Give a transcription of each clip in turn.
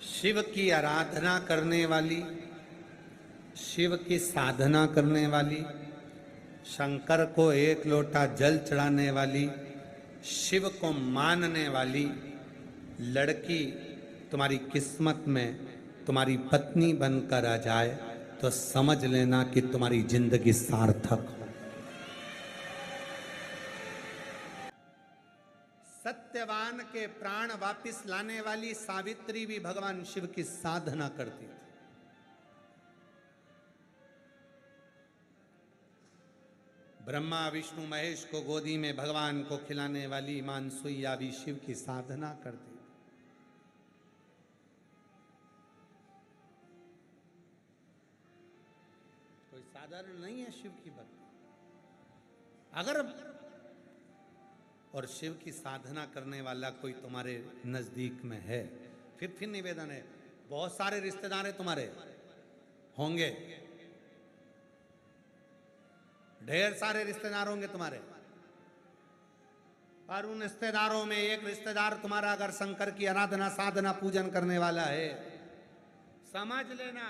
शिव की आराधना करने वाली, शिव की साधना करने वाली, शंकर को एक लोटा जल चढ़ाने वाली, शिव को मानने वाली लड़की तुम्हारी किस्मत में तुम्हारी पत्नी बनकर आ जाए तो समझ लेना कि तुम्हारी जिंदगी सार्थक हो। सत्यवान के प्राण वापिस लाने वाली सावित्री भी भगवान शिव की साधना करती थी। ब्रह्मा विष्णु महेश को गोदी में भगवान को खिलाने वाली मानसुइया भी शिव की साधना करती थी। कोई साधारण नहीं है शिव की भक्ति। अगर और शिव की साधना करने वाला कोई तुम्हारे नजदीक में है, फिर निवेदन है, बहुत सारे रिश्तेदार हैं तुम्हारे, होंगे, ढेर सारे रिश्तेदार होंगे तुम्हारे, और उन रिश्तेदारों में एक रिश्तेदार तुम्हारा अगर शंकर की आराधना साधना पूजन करने वाला है, समझ लेना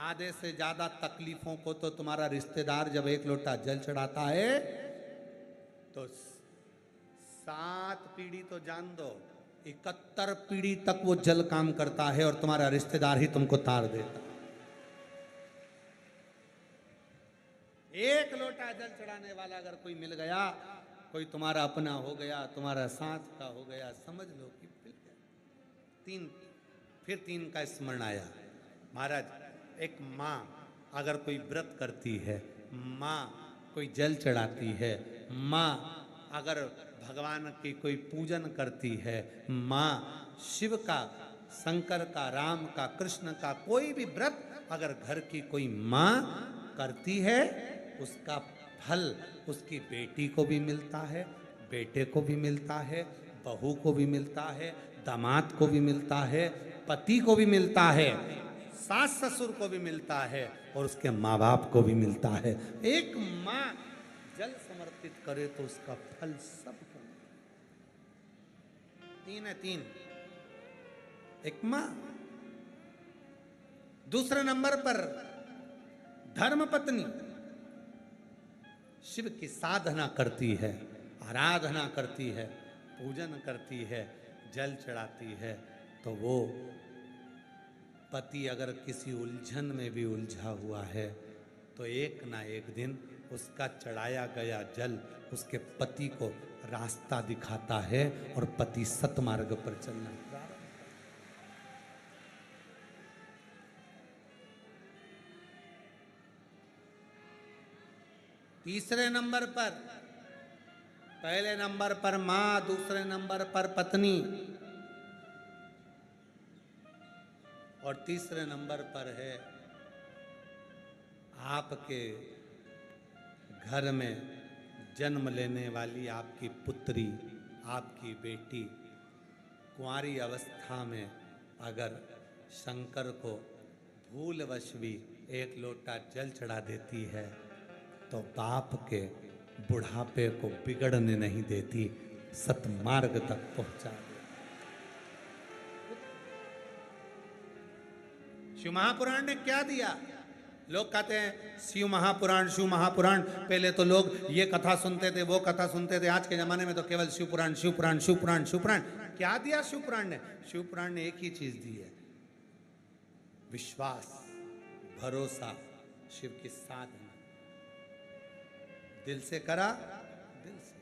आधे से ज्यादा तकलीफों को तो तुम्हारा रिश्तेदार जब एक लोटा जल चढ़ाता है तो 7 पीढ़ी तो जान दो, 71 पीढ़ी तक वो जल काम करता है और तुम्हारा रिश्तेदार ही तुमको तार देता। एक लोटा जल चढ़ाने वाला अगर कोई मिल गया, कोई तुम्हारा अपना हो गया, तुम्हारा साथ का हो गया, समझ लो कि मिल गया। फिर 3 का स्मरण आया। महाराज, एक माँ अगर कोई व्रत करती है, माँ कोई जल चढ़ाती है, माँ अगर भगवान की कोई पूजन करती है, माँ शिव का, शंकर का, राम का, कृष्ण का कोई भी व्रत अगर घर की कोई माँ करती है, उसका फल उसकी बेटी को भी मिलता है, बेटे को भी मिलता है, बहू को भी मिलता है, दामाद को भी मिलता है, पति को भी मिलता है, सास ससुर को भी मिलता है और उसके माँ बाप को भी मिलता है। एक माँ जल समर्पित करे तो उसका फल सबको। 3 है, 3। एक माँ। दूसरे नंबर पर धर्म पत्नी शिव की साधना करती है, आराधना करती है, पूजन करती है, जल चढ़ाती है, तो वो पति अगर किसी उलझन में भी उलझा हुआ है तो एक ना एक दिन उसका चढ़ाया गया जल उसके पति को रास्ता दिखाता है और पति सतमार्ग पर चलना प्रारंभ। तीसरे नंबर पर, पहले नंबर पर मां, दूसरे नंबर पर पत्नी और तीसरे नंबर पर है आपके घर में जन्म लेने वाली आपकी पुत्री, आपकी बेटी। कुंवारी अवस्था में अगर शंकर को भूलवश भी एक लोटा जल चढ़ा देती है तो बाप के बुढ़ापे को बिगड़ने नहीं देती, सतमार्ग तक पहुंचा देती। शिव महापुराण ने क्या दिया? लोग कहते हैं शिव महापुराण, शिव महापुराण। पहले तो लोग ये कथा सुनते थे, वो कथा सुनते थे। आज के जमाने में तो केवल शिव पुराण, शिव पुराण, शिव पुराण, शिव पुराण। क्या दिया शिव पुराण ने? शिव पुराण ने एक ही चीज दी है, विश्वास, भरोसा, शिव की साधना। दिल से करा, दिल से